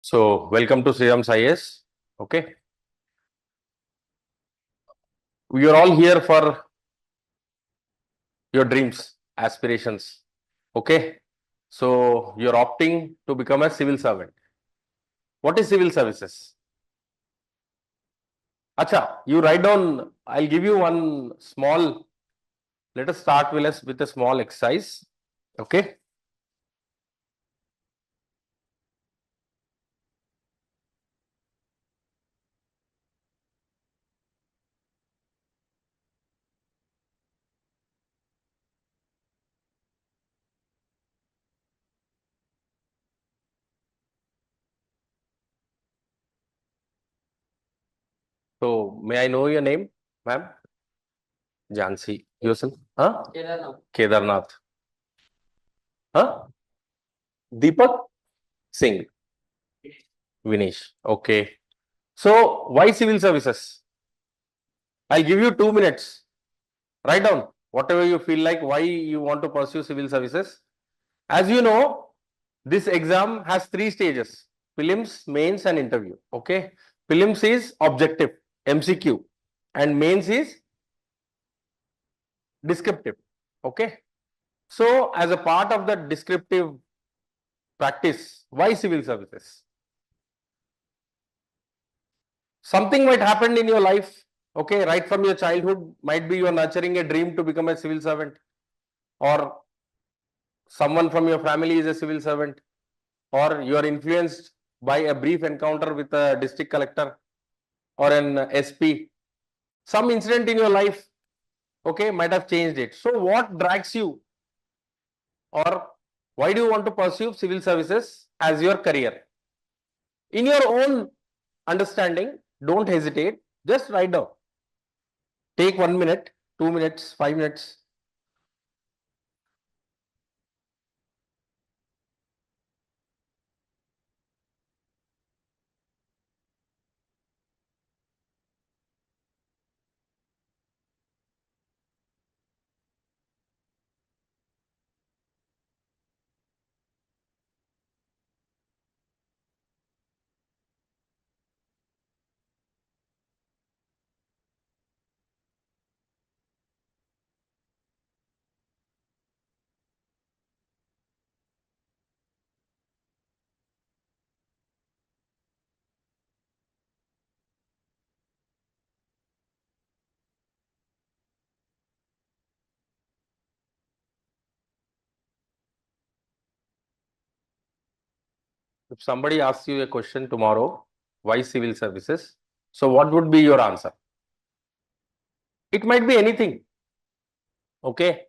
So, welcome to Sriram's IS. Okay, we are all here for your dreams, aspirations. Okay, so you're opting to become a civil servant. What is civil services? Acha, you write down. I'll give you one small. Let us start with a small exercise. Okay, so may I know your name, ma'am? Jansi. Yourself? Huh? Kedarnath. Huh? Deepak Singh. Vinesh. Okay. So, why civil services? I'll give you 2 minutes. Write down whatever you feel like, why you want to pursue civil services. As you know, this exam has 3 stages: prelims, mains, and interview. Okay. Prelims is objective, MCQ, and mains is descriptive. Okay. So, as a part of the descriptive practice, why civil services? Something might happen in your life. Okay, right from your childhood, might be you are nurturing a dream to become a civil servant, or someone from your family is a civil servant, or you are influenced by a brief encounter with a district collector or an SP. Some incident in your life, okay, might have changed it. So, what drags you, or why do you want to pursue civil services as your career? In your own understanding, don't hesitate, just write down. Take 1 minute, 2 minutes, 5 minutes. If somebody asks you a question tomorrow, why civil services? So, what would be your answer? It might be anything. Okay.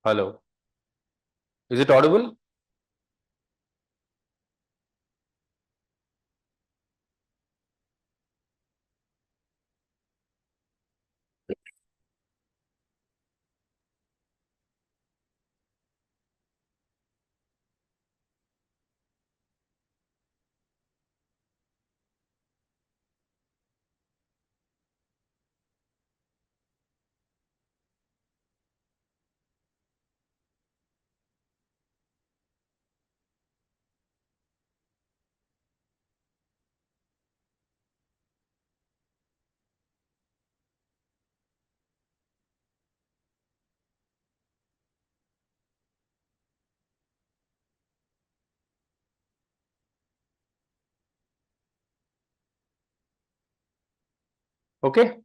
Hello. Is it audible? Okay.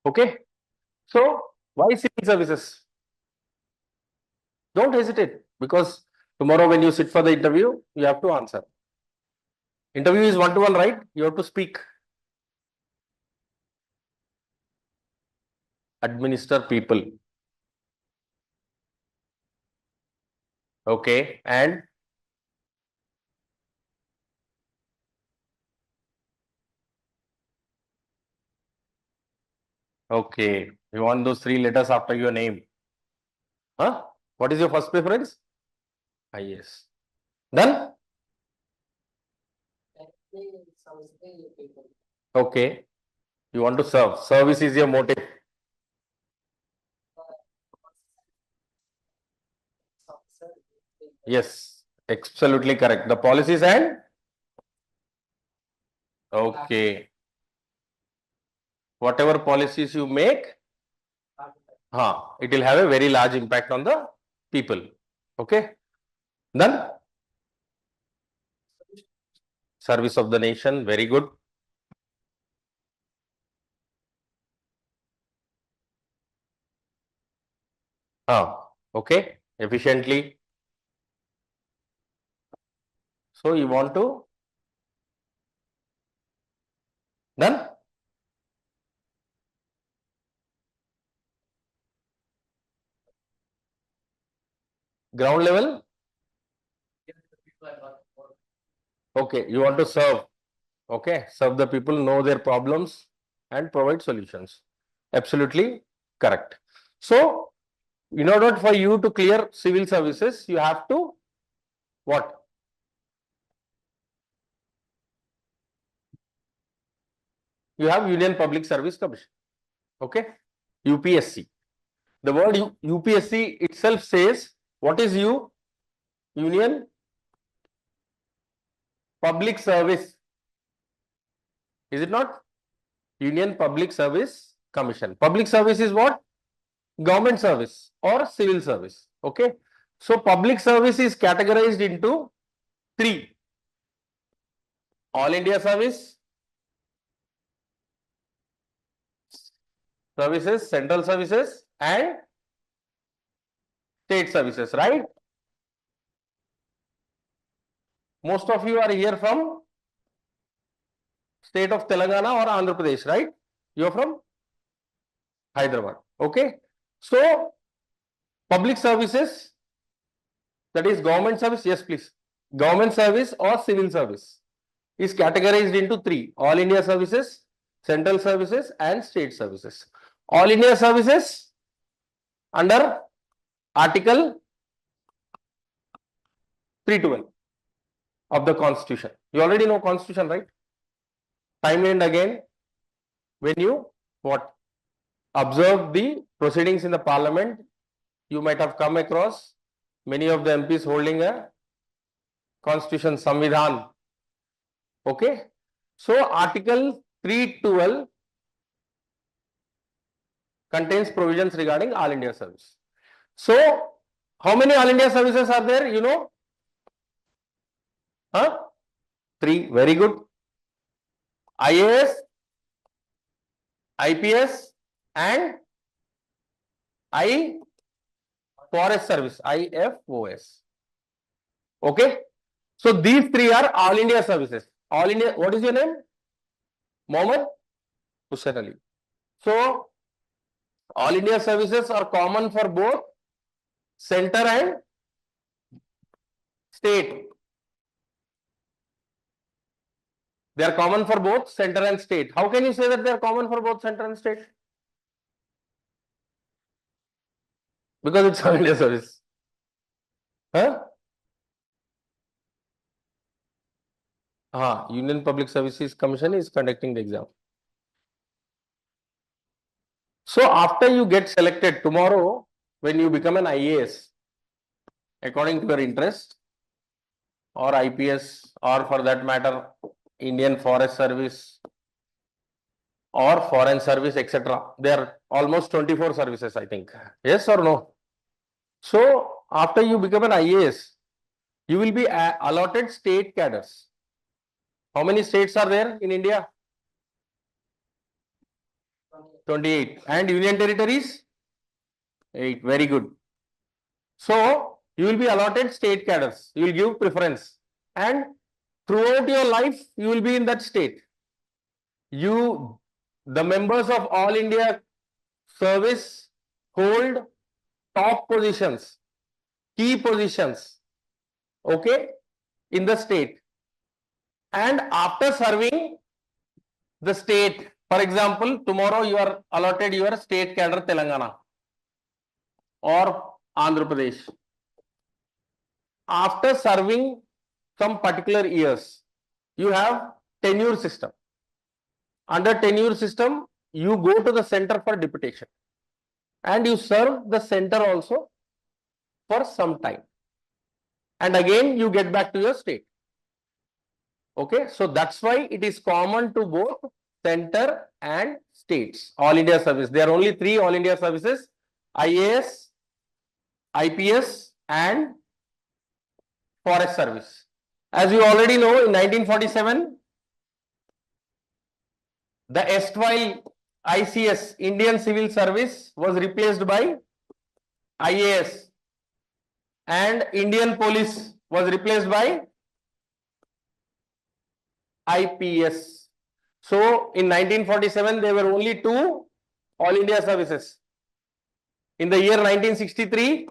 Okay. So why civil services? Don't hesitate, because tomorrow when you sit for the interview, you have to answer. Interview is one-to-one, right? You have to speak. Administer people. Okay. And okay. You want those three letters after your name. Huh? What is your first preference? IAS. Then? Okay. You want to serve. Service is your motive. Yes. Absolutely correct. The policies and? Okay. Whatever policies you make, it will have a very large impact on the people. Okay. Then? Service of the nation. Very good. Okay. Efficiently. So you want to? Then? Ground level? Okay. You want to serve. Okay. Serve the people, know their problems and provide solutions. Absolutely correct. So, in order for you to clear civil services, you have to what? You have Union Public Service Commission. Okay. UPSC. The word UPSC itself says, what is U? Union Public Service. Is it not? Union Public Service Commission. Public service is what? Government service or civil service. Okay. So public service is categorized into three: All India service, services, central services, and state services, right? Most of you are here from state of Telangana or Andhra Pradesh, right? You are from Hyderabad. Okay. So public services, that is government service. Yes, please. Government service or civil service is categorized into three: All India services, central services, and state services. All India services under Article 312 of the Constitution. You already know Constitution, right? Time and again, when you what? Observe the proceedings in the Parliament, you might have come across many of the MPs holding a Constitution, Samvidhan. Okay. So Article 312 contains provisions regarding All India service. So how many All India services are there? You know? Huh? Three. Very good. IAS, IPS, and I Forest Service, IFOS. Okay. So these three are All India services. All India. What is your name? Mohammed Hussain Ali. So All India services are common for both center and state. They are common for both center and state. How can you say that they are common for both center and state? Because it's All India service. Huh? Union Public Services Commission is conducting the exam. So after you get selected tomorrow, when you become an IAS, according to your interest, or IPS, or for that matter, Indian Forest Service or Foreign Service, etc. There are almost 24 services, I think. Yes or no? So after you become an IAS, you will be allotted state cadres. How many states are there in India? 28. And Union Territories? 8. Very good. So, you will be allotted state cadres. You will give preference. And throughout your life, you will be in that state. The members of All India Service hold top positions, key positions, okay, in the state. And after serving the state, for example, tomorrow you are allotted your state cadre Telangana or Andhra Pradesh. After serving some particular years, you have tenure system. Under tenure system, you go to the center for deputation and you serve the center also for some time. And again, you get back to your state. Okay, so that's why it is common to both center and states, All India Service. There are only 3 All India Services: IAS, IPS and Forest Service. As you already know, in 1947, the erstwhile ICS, Indian Civil Service, was replaced by IAS, and Indian Police was replaced by IPS. So, in 1947, there were only 2 All India Services. In the year 1963,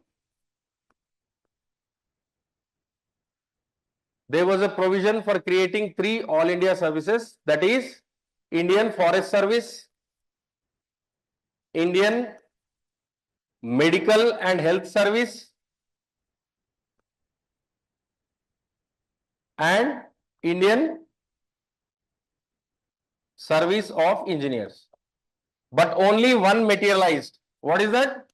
there was a provision for creating 3 All India Services, that is Indian Forest Service, Indian Medical and Health Service and Indian Service of Engineers. But only one materialized. What is that?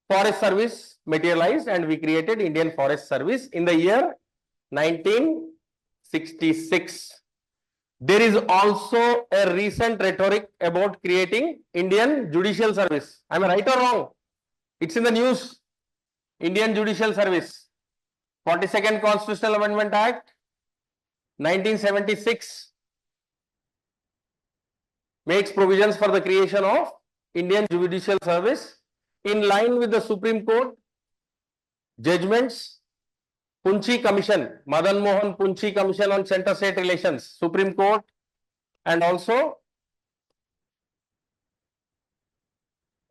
Forest Service materialized, and we created Indian Forest Service in the year 1966. There is also a recent rhetoric about creating Indian Judicial Service. Am I right or wrong? It's in the news. Indian Judicial Service. 42nd Constitutional Amendment Act, 1976. Makes provisions for the creation of Indian Judicial Service in line with the Supreme Court judgments, Punchi Commission, Madan Mohan Punchi Commission on Center-State Relations, Supreme Court, and also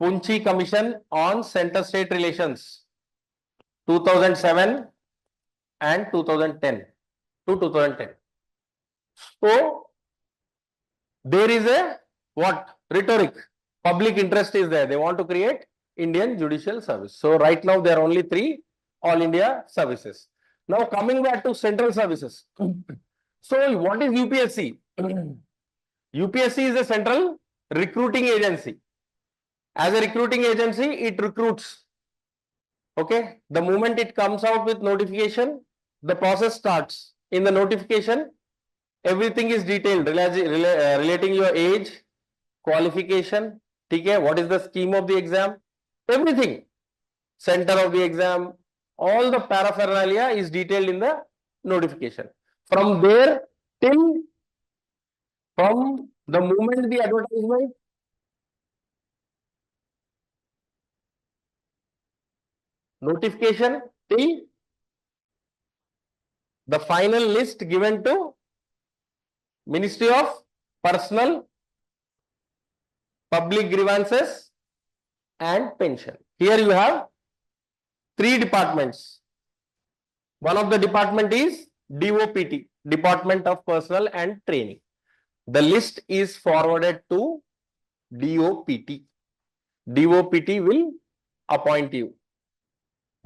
Punchi Commission on Center-State Relations, 2007 and 2010 to 2010. So, there is a what? Rhetoric. Public interest is there. They want to create Indian Judicial Service. So, right now there are only 3 All India Services. Now, coming back to central services. So, what is UPSC? UPSC is a central recruiting agency. As a recruiting agency, it recruits. Okay. The moment it comes out with notification, the process starts. In the notification, everything is detailed relating your age, qualification, okay, what is the scheme of the exam, everything, center of the exam, all the paraphernalia is detailed in the notification. From there till, from the moment the advertisement, notification till the final list given to Ministry of Personal, Public Grievances and Pension. Here you have 3 departments. One of the department is DOPT, Department of Personnel and Training. The list is forwarded to DOPT. DOPT will appoint you.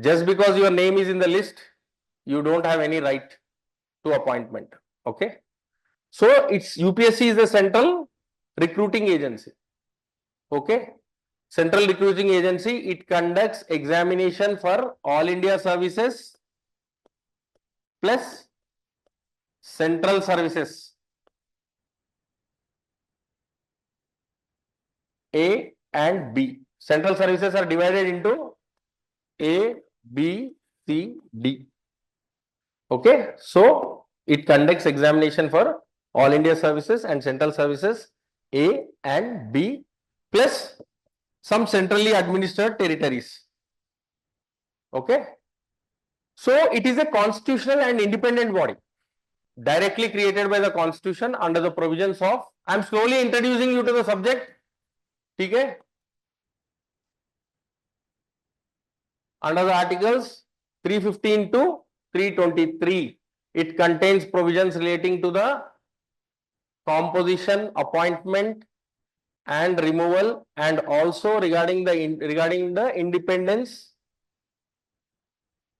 Just because your name is in the list, you don't have any right to appointment. Okay. So, it's UPSC is the central recruiting agency. Okay. Central recruiting agency, it conducts examination for All India Services plus central services. A and B. Central services are divided into A, B, C, D. Okay. So, it conducts examination for All India Services and Central Services A and B plus some centrally administered territories. Okay. So it is a constitutional and independent body directly created by the constitution under the provisions of, I am slowly introducing you to the subject. Okay. Under the articles 315 to 323, it contains provisions relating to the composition, appointment and removal, and also regarding the independence,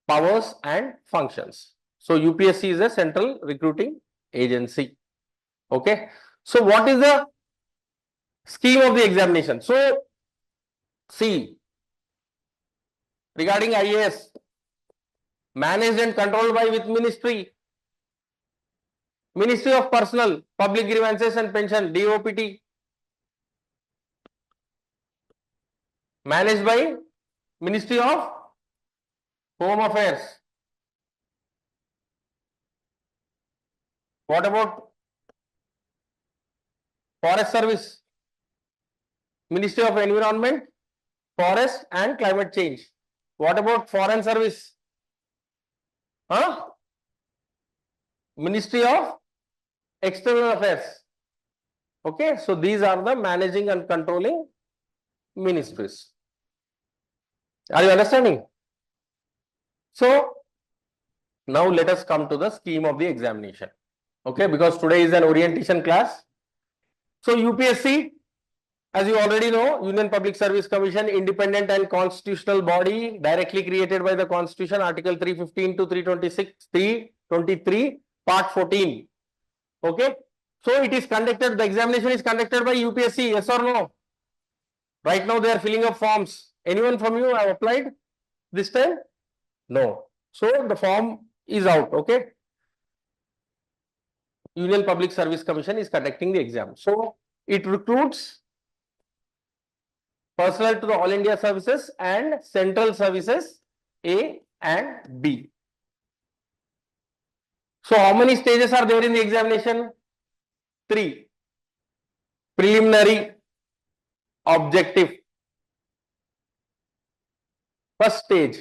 powers and functions. So UPSC is a central recruiting agency. Okay. So what is the scheme of the examination? So see, regarding IAS, managed and controlled by which ministry? Ministry of Personnel, Public Grievances and Pension, DOPT. Managed by Ministry of Home Affairs. What about Forest Service? Ministry of Environment, Forest and Climate Change. What about Foreign Service? Huh? Ministry of External Affairs. Okay, so these are the managing and controlling ministries. Are you understanding? So now let us come to the scheme of the examination. Okay, because today is an orientation class. So UPSC, as you already know, Union Public Service Commission, independent and constitutional body directly created by the Constitution, Article 315 to 326, 323, Part 14. Okay. So it is conducted, the examination is conducted by UPSC, yes or no? Right now they are filling up forms. Anyone from you have applied this time? No. So the form is out. Okay. Union Public Service Commission is conducting the exam. So it recruits personnel to the All India Services and Central Services A and B. So how many stages are there in the examination? 3. Preliminary, objective. First stage.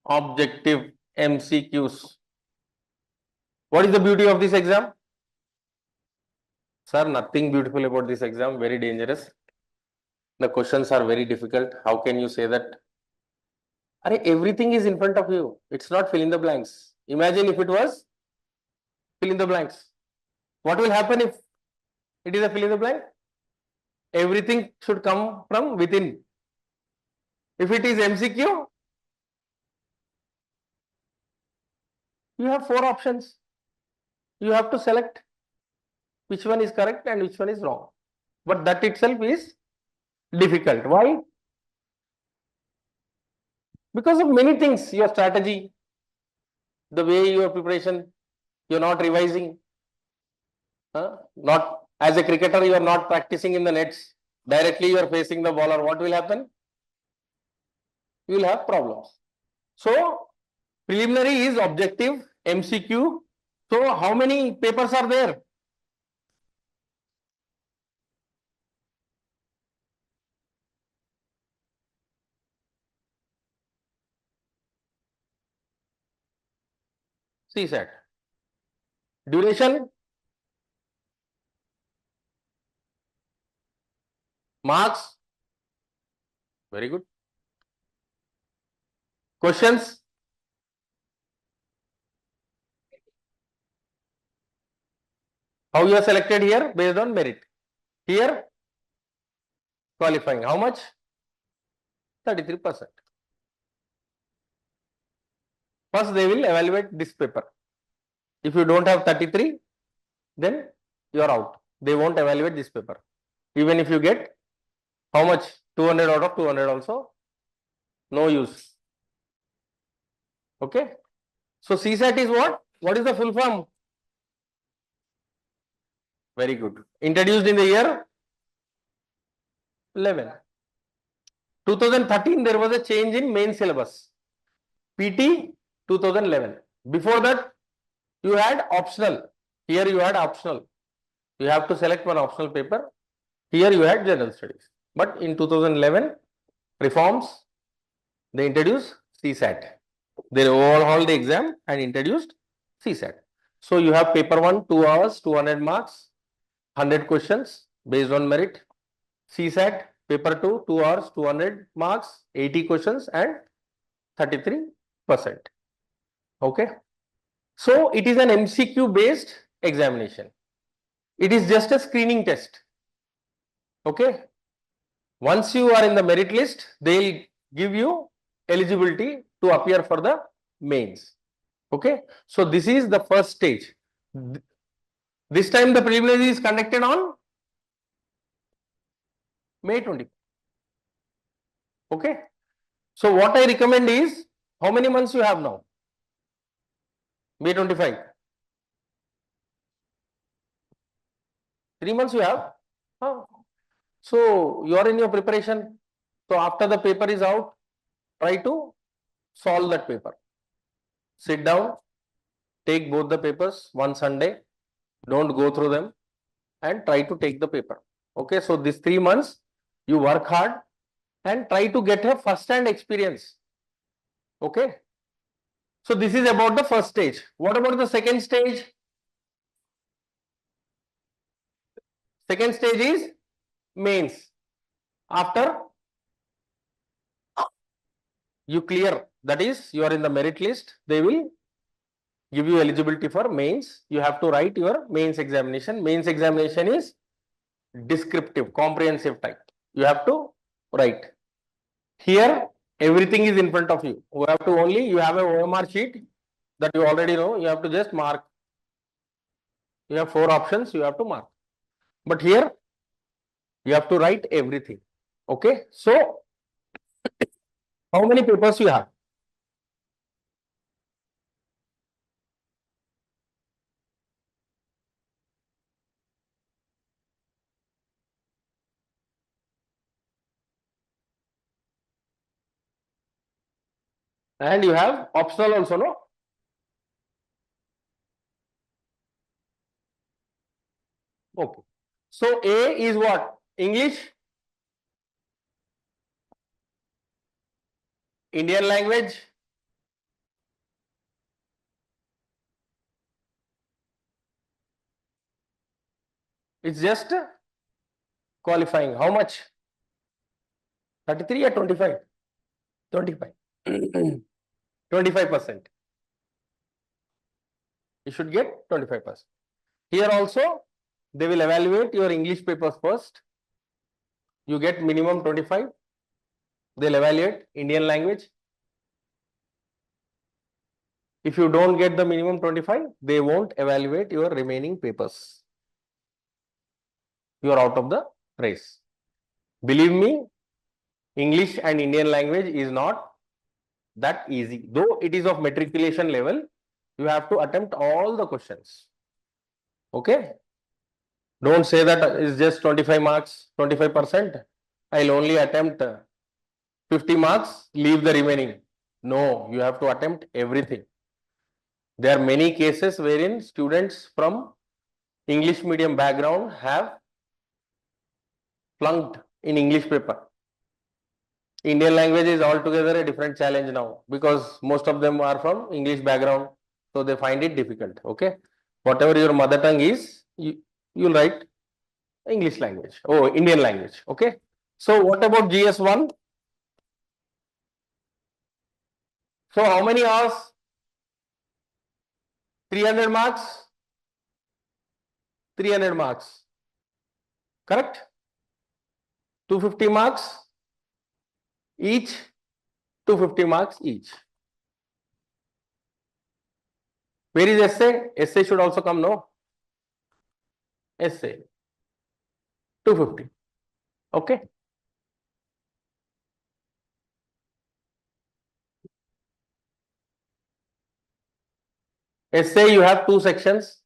Objective MCQs. What is the beauty of this exam? Sir, nothing beautiful about this exam, very dangerous. The questions are very difficult. How can you say that? Everything is in front of you. It's not fill in the blanks. Imagine if it was fill in the blanks. What will happen if it is a fill in the blank? Everything should come from within. If it is MCQ, you have 4 options. You have to select which one is correct and which one is wrong. But that itself is difficult. Why? Because of many things. Your strategy, the way your preparation, you're not revising. Not as a cricketer, you are not practicing in the nets. Directly you are facing the bowler. What will happen? You will have problems. So preliminary is objective, MCQ. So how many papers are there? CSAT. Duration, marks, very good. Questions, how you are selected here based on merit. Here, qualifying, how much? 33%. First, they will evaluate this paper. If you don't have 33, then you are out. They won't evaluate this paper. Even if you get how much? 200 out of 200 also, no use. Okay. So CSAT is what? What is the full form? Very good. Introduced in the year 11. 2013, there was a change in main syllabus. PT 2011. Before that, you had optional. Here you had optional. You have to select one optional paper. Here you had general studies. But in 2011, reforms, they introduced CSAT. They overhauled the exam and introduced CSAT. So you have paper 1, 2 hours, 200 marks, 100 questions based on merit. CSAT, paper 2, 2 hours, 200 marks, 80 questions and 33%. Okay. So it is an MCQ based examination. It is just a screening test. Okay. Once you are in the merit list, they will give you eligibility to appear for the mains. Okay. So this is the first stage. This time the preliminary is conducted on May 20. Okay. So what I recommend is, how many months you have now? May 25. 3 months you have. So you are in your preparation. So after the paper is out, try to solve that paper. Sit down, take both the papers one Sunday, don't go through them and try to take the paper. Okay, so these 3 months you work hard and try to get a first-hand experience. Okay, so this is about the first stage. What about the second stage? Second stage is mains. After you clear, that is, you are in the merit list, they will give you eligibility for mains. You have to write your mains examination. Mains examination is descriptive, comprehensive type. You have to write. Here, everything is in front of you. You have to only, you have a OMR sheet that you already know. You have to just mark. You have 4 options, you have to mark. But here, you have to write everything. Okay. So, how many papers you have? And you have optional also, no? Okay. So A is what? English, Indian language, it's just qualifying. How much? 33 or 25? 25. 25%. You should get 25%. Here also, they will evaluate your English papers first. You get minimum 25. They'll evaluate Indian language. If you don't get the minimum 25, they won't evaluate your remaining papers. You are out of the race. Believe me, English and Indian language is not that easy. Though it is of matriculation level, you have to attempt all the questions. Okay? Don't say that it's just 25 marks, 25%. I'll only attempt 50 marks, leave the remaining. No, you have to attempt everything. There are many cases wherein students from English medium background have flunked in English paper. Indian language is altogether a different challenge now because most of them are from English background, so they find it difficult. Okay, whatever your mother tongue is, you'll write English language. Oh, Indian language. Okay. So what about GS1? So how many hours? 300 marks. 300 marks. Correct? 250 marks each. 250 marks each. Where is essay? Essay should also come, no? Essay. 250. Okay. Essay, you have 2 sections.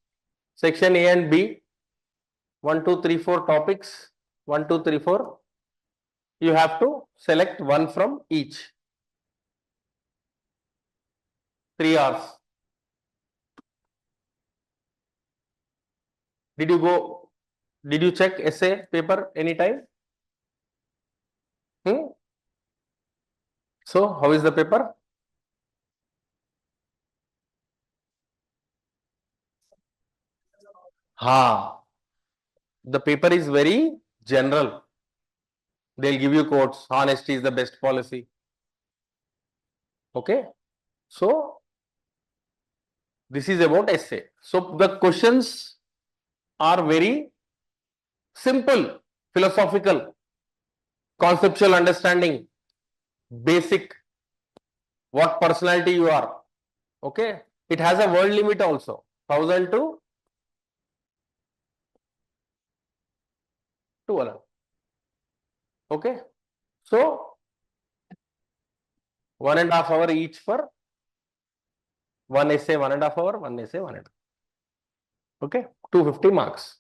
Section A and B. 1, 2, 3, 4 topics. 1, 2, 3, 4. You have to select one from each. 3 hours. Did you check essay paper anytime? So, how is the paper? The paper is very general. They'll give you quotes. Honesty is the best policy. Okay. So, this is about essay. So, the questions are very simple, philosophical, conceptual understanding, basic, what personality you are. Okay. It has a word limit also. 1000 to 12. Okay. So, 1.5 hours each for one essay, 1.5 hours, one essay, 1.5. Okay. 250 marks.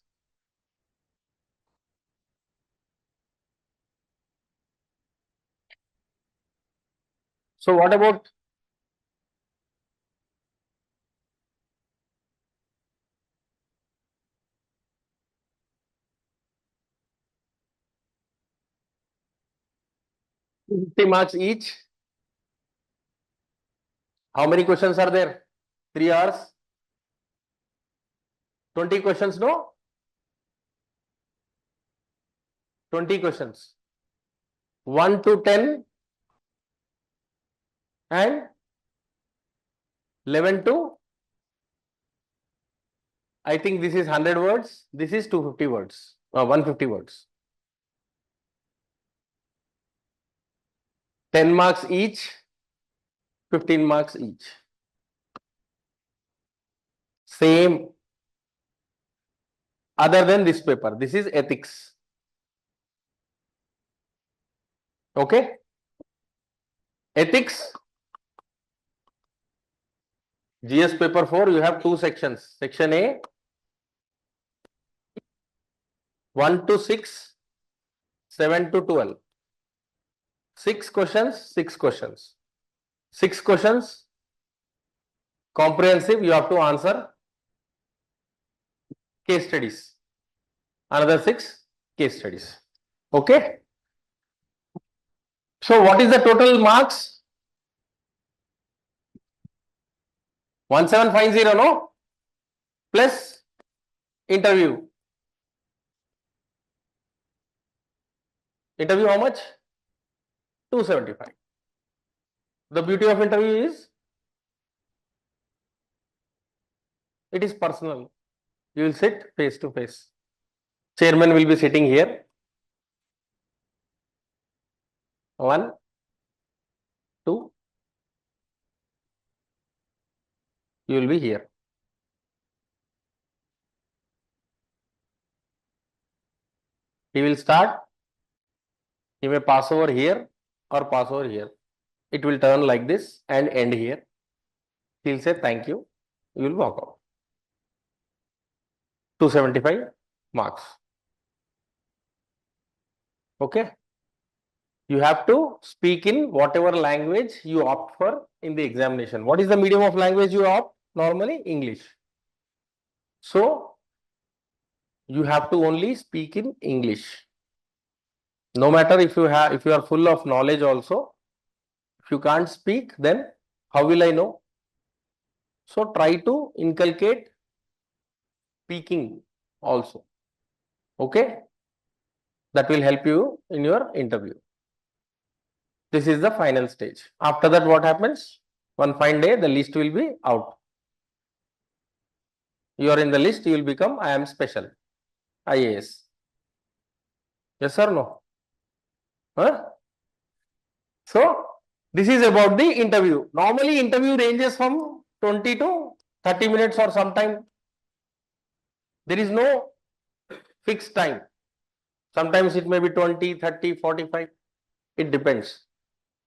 So, what about marks each? How many questions are there? 3 hours? 20 questions, no? 20 questions. 1 to 10 and 11 to, I think this is 100 words. This is 250 words, 150 words. 10 marks each, 15 marks each. Same. Other than this paper, this is ethics. Okay. Ethics. GS paper 4, you have 2 sections. Section A, 1 to 6, 7 to 12. 6 questions, 6 questions. 6 questions, comprehensive, you have to answer case studies. Another 6 case studies. Okay. So, what is the total marks? 1750, no? Plus interview. Interview how much? 275. The beauty of interview is it is personal. You will sit face to face. Chairman will be sitting here. 1, 2. You will be here. He will start. He may pass over here or pass over here. It will turn like this and end here. He will say thank you. You will walk out. 275 marks. Okay. You have to speak in whatever language you opt for in the examination. What is the medium of language you opt? Normally English. So, you have to only speak in English. No matter if you are full of knowledge also, if you can't speak, then how will I know? So, try to inculcate speaking also. Okay. That will help you in your interview. This is the final stage. After that, what happens? One fine day, the list will be out. You are in the list, you will become I am special, IAS. Yes or no? Huh? So, this is about the interview. Normally, interview ranges from 20 to 30 minutes or sometime. There is no fixed time. Sometimes it may be 20, 30, 45. It depends.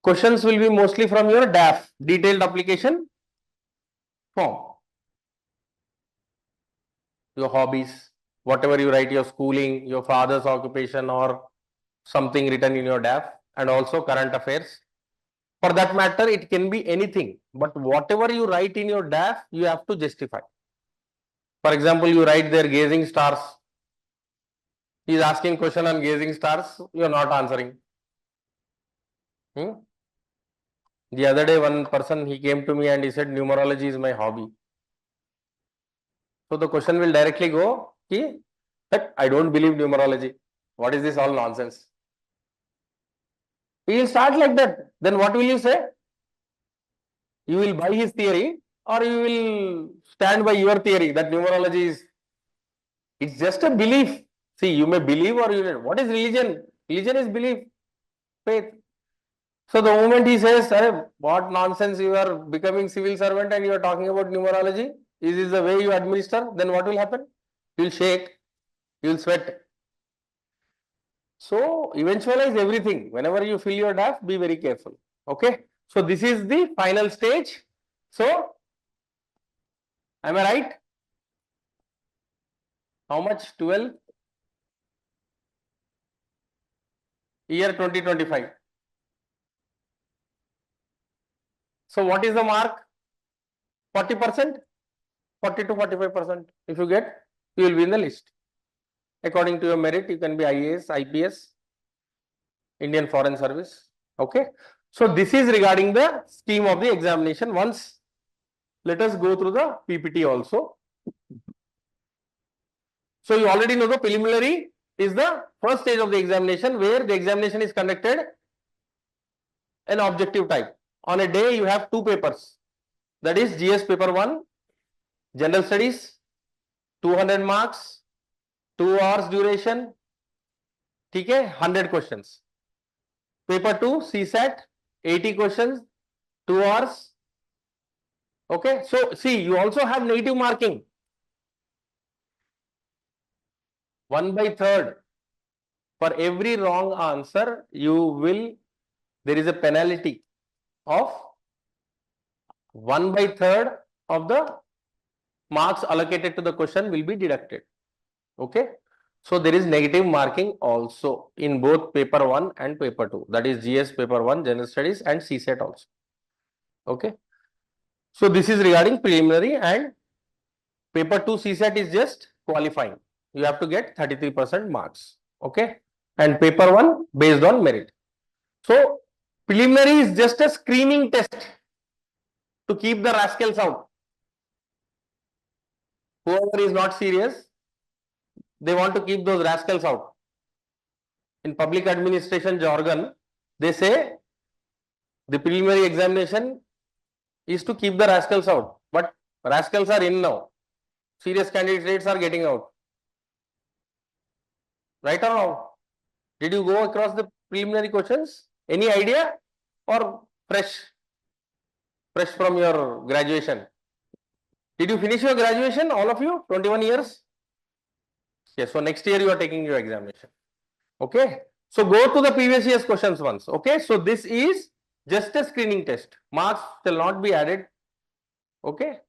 Questions will be mostly from your DAF, detailed application form. Your hobbies, whatever you write, your schooling, your father's occupation or something written in your DAF, and also current affairs. For that matter, it can be anything, but whatever you write in your DAF, you have to justify. For example, you write there gazing stars. He is asking question on gazing stars, you are not answering. The other day, one person, he came to me and he said, numerology is my hobby. So the question will directly go, that I don't believe numerology. What is this all nonsense? He will start like that. Then what will you say? You will buy his theory or you will stand by your theory that numerology is, it's just a belief. See, you may believe or you don't. What is religion? Religion is belief, faith. So the moment he says, what nonsense, you are becoming civil servant and you are talking about numerology, is this the way you administer? Then what will happen? You will shake, you will sweat. So eventualize everything. Whenever you fill your DAF, be very careful. Okay. So this is the final stage. So, am I right? How much? 12? Year 2025. So what is the mark? 40%? 40 to 45%. If you get, you will be in the list. According to your merit, you can be IAS, IPS, Indian Foreign Service. Okay. So this is regarding the scheme of the examination. Once, let us go through the PPT also. So you already know the preliminary is the first stage of the examination where the examination is conducted an objective type. On a day, you have two papers. That is GS paper 1, General Studies, 200 marks, 2 hours duration, okay, 100 questions. Paper 2, CSAT, 80 questions, 2 hours. Okay, so see, you also have negative marking. 1/3. For every wrong answer, there is a penalty of 1/3 of the marks allocated to the question will be deducted. Okay. So there is negative marking also in both paper 1 and paper 2. That is GS paper 1, General Studies, and CSAT also. Okay. So this is regarding preliminary, and paper 2 CSAT is just qualifying. You have to get 33% marks. Okay. And paper 1 based on merit. So preliminary is just a screening test to keep the rascals out. Whoever is not serious, they want to keep those rascals out. In public administration jargon, they say the preliminary examination is to keep the rascals out. But rascals are in now. Serious candidates are getting out. Right or wrong? Did you go across the preliminary questions? Any idea? Or fresh from your graduation? Did you finish your graduation, all of you? 21 years? Yes, so next year you are taking your examination. Okay. So go to the previous year's questions once. Okay. So this is just a screening test. Marks shall not be added. Okay.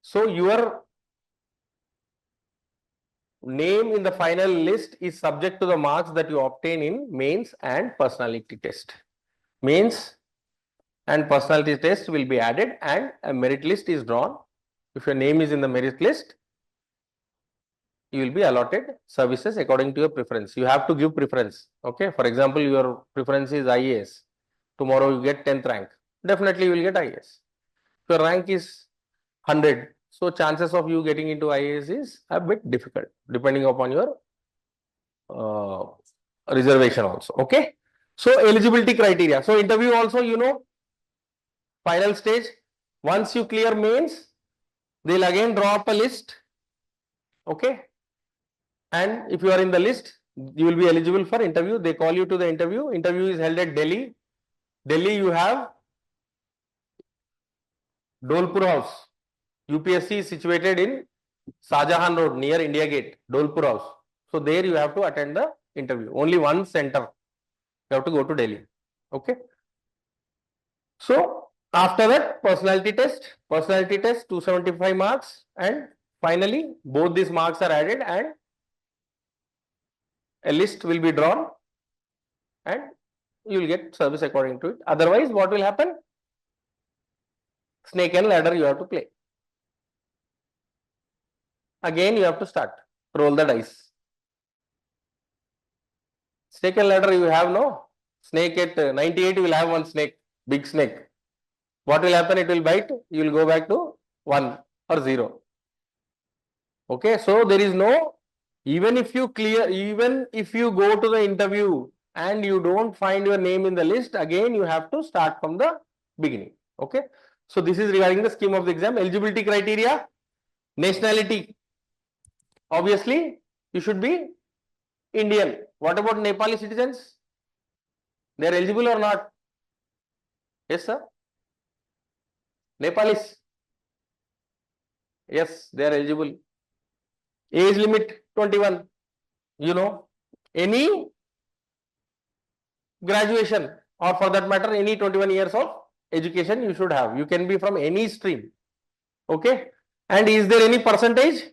So your name in the final list is subject to the marks that you obtain in mains and personality test. Mains and personality test will be added and a merit list is drawn. If your name is in the merit list, you will be allotted services according to your preference. You have to give preference. Okay. For example, your preference is IAS. Tomorrow you get 10th rank. Definitely you will get IAS. If your rank is 100, so chances of you getting into IAS is a bit difficult depending upon your reservation also. Okay. So eligibility criteria. So interview also, you know, final stage. Once you clear mains, they'll again draw up a list. Okay. And if you are in the list, you will be eligible for interview. They call you to the interview. Interview is held at Delhi. Delhi, you have Dolpur House. UPSC is situated in Shahjahan Road near India Gate, Dolpur House. So there you have to attend the interview. Only one center. You have to go to Delhi. Okay. So after that, personality test 275 marks, and finally both these marks are added and a list will be drawn and you will get service according to it. Otherwise, what will happen? Snake and ladder you have to play. Again, you have to start. Roll the dice. Snake and ladder you have no. Snake at 98 you will have one snake, big snake. What will happen? It will bite. You will go back to 1 or 0. Okay, so there is no, even if you go to the interview and you don't find your name in the list, again you have to start from the beginning. Okay, so this is regarding the scheme of the exam. Eligibility criteria, nationality. Obviously, you should be Indian. What about Nepali citizens? They are eligible or not? Yes, sir. Nepalis. Yes, they are eligible. Age limit 21. You know, any graduation or for that matter, any 21 years of education you should have. You can be from any stream. Okay. And is there any percentage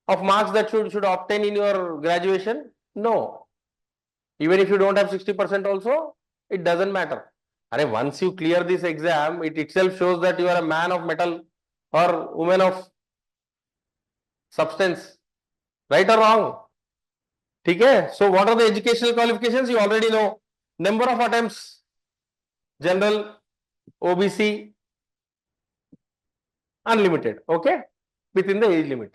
of marks that should obtain in your graduation? No. Even if you don't have 60% also, it doesn't matter. And once you clear this exam, it itself shows that you are a man of metal or woman of substance. Right or wrong? Okay. So what are the educational qualifications? You already know. Number of attempts, general, OBC, unlimited. Okay. Within the age limit.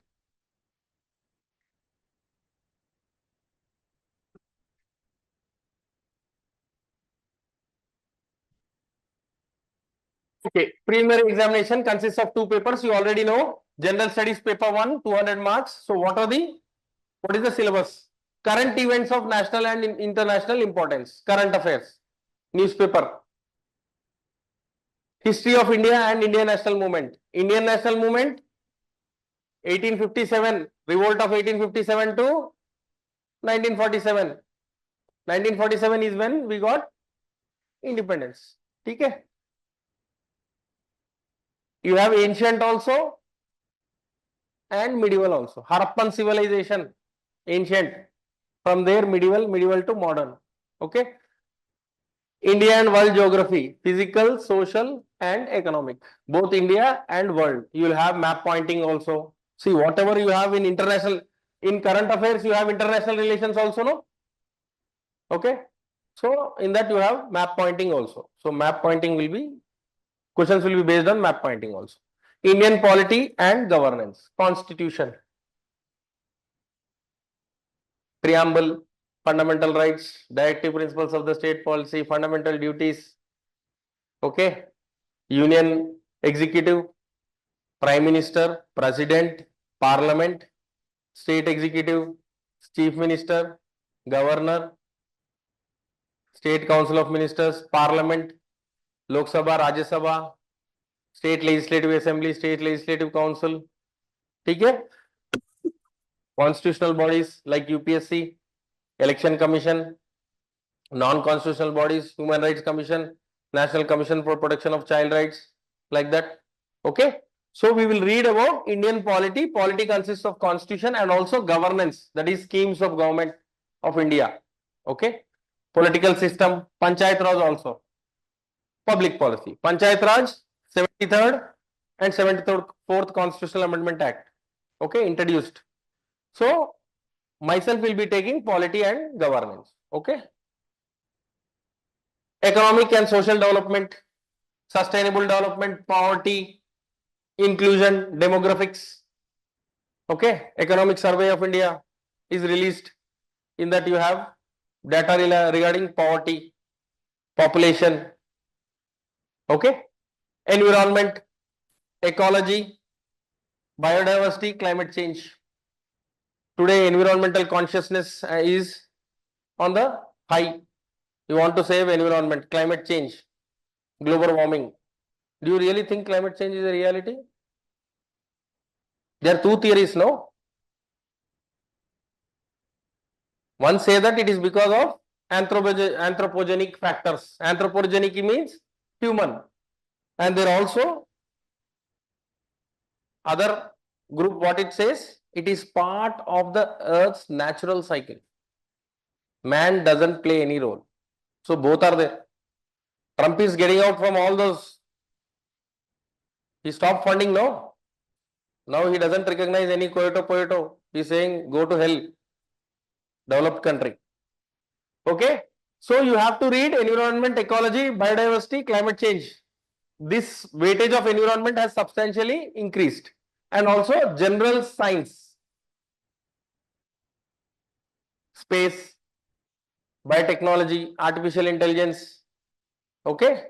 Okay, preliminary examination consists of 2 papers. You already know. General Studies paper 1, 200 marks. So what is the syllabus? Current events of national and international importance. Current affairs. Newspaper. History of India and Indian national movement. Indian national movement 1857. Revolt of 1857 to 1947. 1947 is when we got independence. Okay. You have ancient also and medieval also. Harappan civilization, ancient. From there, medieval to modern. Okay. India and world geography, physical, social, and economic. Both India and world. You will have map pointing also. See, whatever you have in international, in current affairs, you have international relations also, no? Okay. So, in that you have map pointing also. So, map pointing will be, questions will be based on map pointing also. Indian polity and governance, constitution, preamble, fundamental rights, directive principles of the state policy, fundamental duties, okay, union executive, prime minister, president, parliament, state executive, chief minister, governor, state council of ministers, parliament, Lok Sabha, Rajya Sabha, state legislative assembly, state legislative council, okay? Constitutional bodies like UPSC, election commission, non-constitutional bodies, human rights commission, national commission for protection of child rights, like that. Okay. So we will read about Indian polity. Polity consists of constitution and also governance, that is schemes of government of India. Okay. Political system, Panchayat Raj also. Public policy. Panchayat Raj, 73rd and 74th Constitutional Amendment Act. Okay, introduced. So myself will be taking polity and governance. Okay. Economic and social development, sustainable development, poverty, inclusion, demographics. Okay. Economic survey of India is released. In that you have data regarding poverty, population. Okay. Environment, ecology, biodiversity, climate change. Today environmental consciousness is on the high. You want to save environment, climate change, global warming. Do you really think climate change is a reality? There are 2 theories, no? One say that it is because of anthropogenic factors. Anthropogenic means human. And there also other group, what it says, it is part of the earth's natural cycle. Man doesn't play any role. So both are there. Trump is getting out from all those. He stopped funding now. Now he doesn't recognize any Kyoto. He's saying go to hell, developed country. Okay. So you have to read environment, ecology, biodiversity, climate change. This weightage of environment has substantially increased. And also general science, space, biotechnology, artificial intelligence. Okay.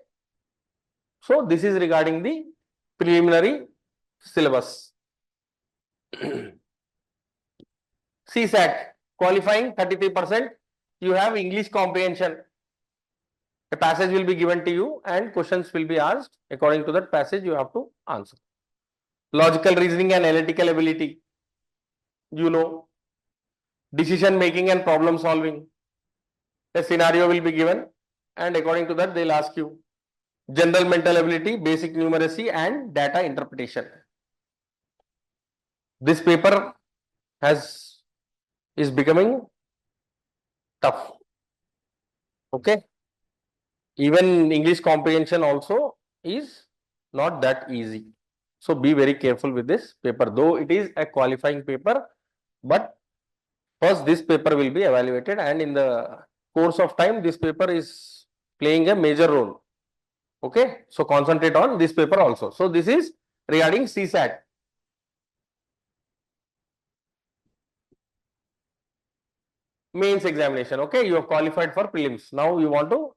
So this is regarding the preliminary syllabus. CSAT qualifying 33%. You have English comprehension. A passage will be given to you and questions will be asked. According to that passage, you have to answer. Logical reasoning and analytical ability. You know. Decision making and problem solving. A scenario will be given and according to that, they'll ask you. General mental ability, basic numeracy and data interpretation. This paper is becoming tough. Okay. Even English comprehension also is not that easy. So be very careful with this paper, though it is a qualifying paper, but first this paper will be evaluated and in the course of time, this paper is playing a major role. Okay. So concentrate on this paper also. So this is regarding CSAT. Mains examination. Okay. You have qualified for prelims. Now you want to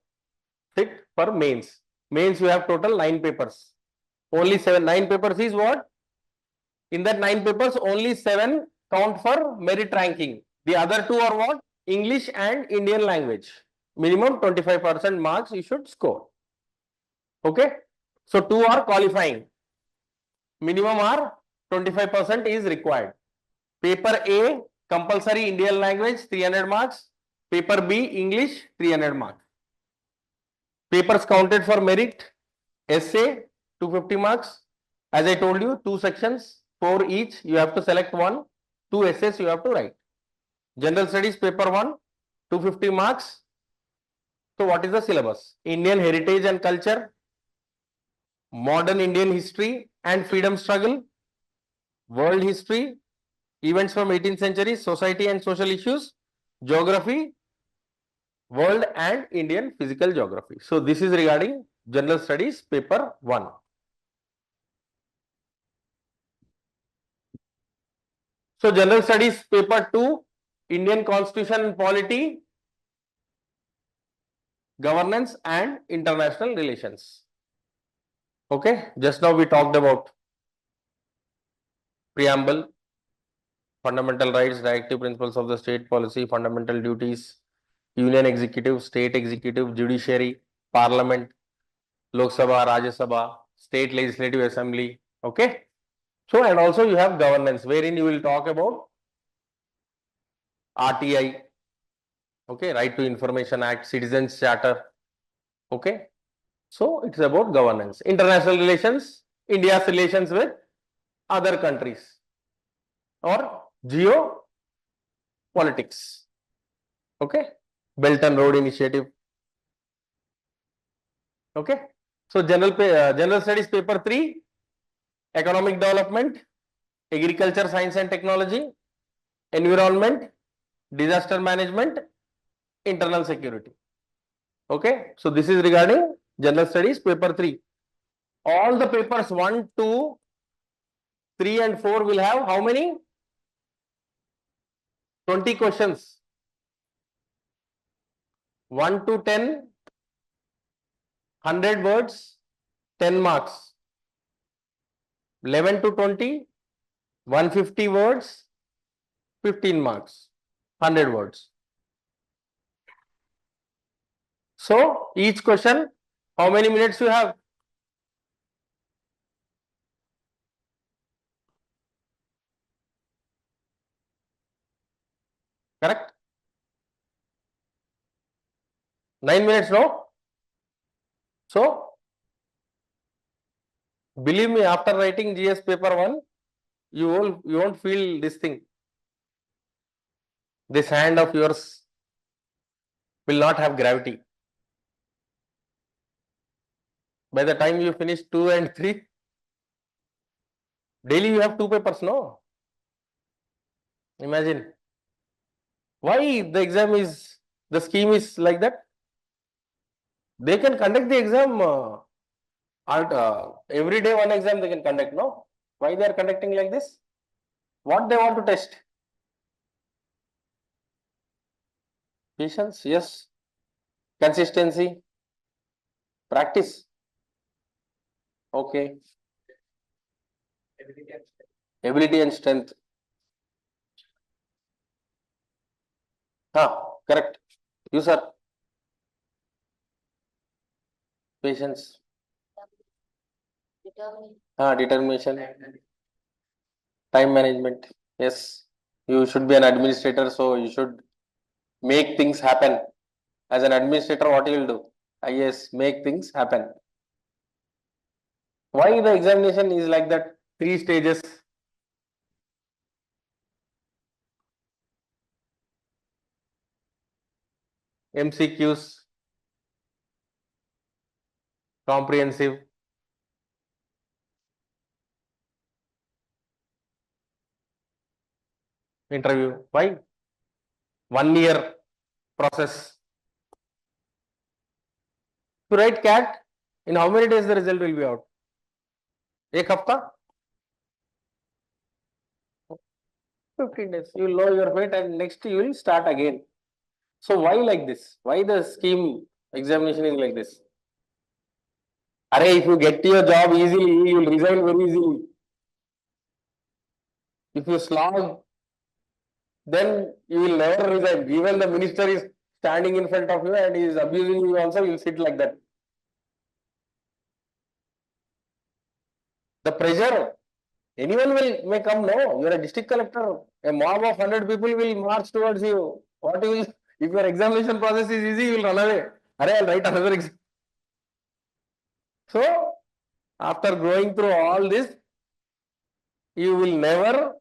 sit for mains. Mains you have total 9 papers. Only 9 papers is what? In that 9 papers, only 7 count for merit ranking. The other 2 are what? English and Indian language. Minimum 25% marks you should score. Okay. So 2 are qualifying. Minimum are 25% is required. Paper A, compulsory Indian language, 300 marks. Paper B, English, 300 marks. Papers counted for merit. Essay, 250 marks. As I told you, 2 sections, 4 each. You have to select one. 2 essays you have to write. General Studies, paper 1, 250 marks. So what is the syllabus? Indian heritage and culture, modern Indian history and freedom struggle, world history, events from 18th century, society and social issues, geography, world and Indian physical geography. So this is regarding general studies paper 1. So general studies paper 2, Indian constitution and polity, governance and international relations. Okay, just now we talked about preamble, fundamental rights, directive principles of the state policy, fundamental duties, union executive, state executive, judiciary, parliament, Lok Sabha, Rajya Sabha, state legislative assembly. Okay. So, and also you have governance, wherein you will talk about RTI, okay, Right to Information Act, Citizens Charter. Okay. So, it's about governance. International relations, India's relations with other countries or geopolitics. Okay. Belt and Road Initiative. Okay. So, general studies paper 3, economic development, agriculture, science and technology, environment, disaster management, internal security. Okay. So, this is regarding general studies paper 3. All the papers 1, 2, 3 and 4 will have how many? 20 questions. 1 to 10, 100 words, 10 marks. 11 to 20, 150 words, 15 marks, 100 words. So, each question, how many minutes you have? Correct? 9 minutes, no? So, believe me, after writing GS paper 1, you won't feel this thing. This hand of yours will not have gravity. By the time you finish 2 and 3, daily you have 2 papers, no? Imagine. Why the scheme is like that? They can conduct the exam, every day one exam they can conduct, no? Why they are conducting like this? What they want to test? Patience, yes. Consistency, practice, okay. Ability and strength. Correct. You, sir. Patience. Determination. Time management. Yes. You should be an administrator, so you should make things happen. As an administrator, what you will do? Yes, make things happen. Why the examination is like that? 3 stages. MCQs, comprehensive, interview. Why? 1 year process. To write CAT, in how many days the result will be out? एक हफ्ता? 15 days. You will know your fate and next you will start again. So why like this? Why the scheme examination is like this? If you get your job easily, you will resign very easily. If you slog, then you will never resign. Even the minister is standing in front of you and he is abusing you also, you will sit like that. The pressure, anyone may come, no? You are a district collector. A mob of 100 people will march towards you. What you will, if your examination process is easy, you will run away. I'll write another exam. So, after going through all this, you will never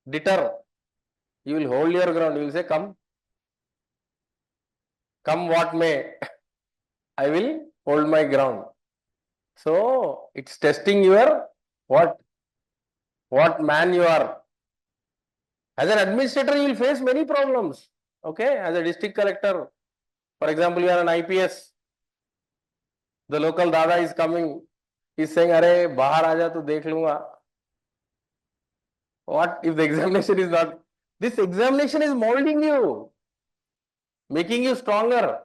deter. You will hold your ground. You will say, come what may, I will hold my ground. So, it's testing your what man you are. As an administrator, you will face many problems. Okay, as a district collector, for example, you are an IPS. The local dada is coming. He's saying, "Arey, bahar aaja to dekh lunga." What if the examination is not? This examination is molding you, making you stronger,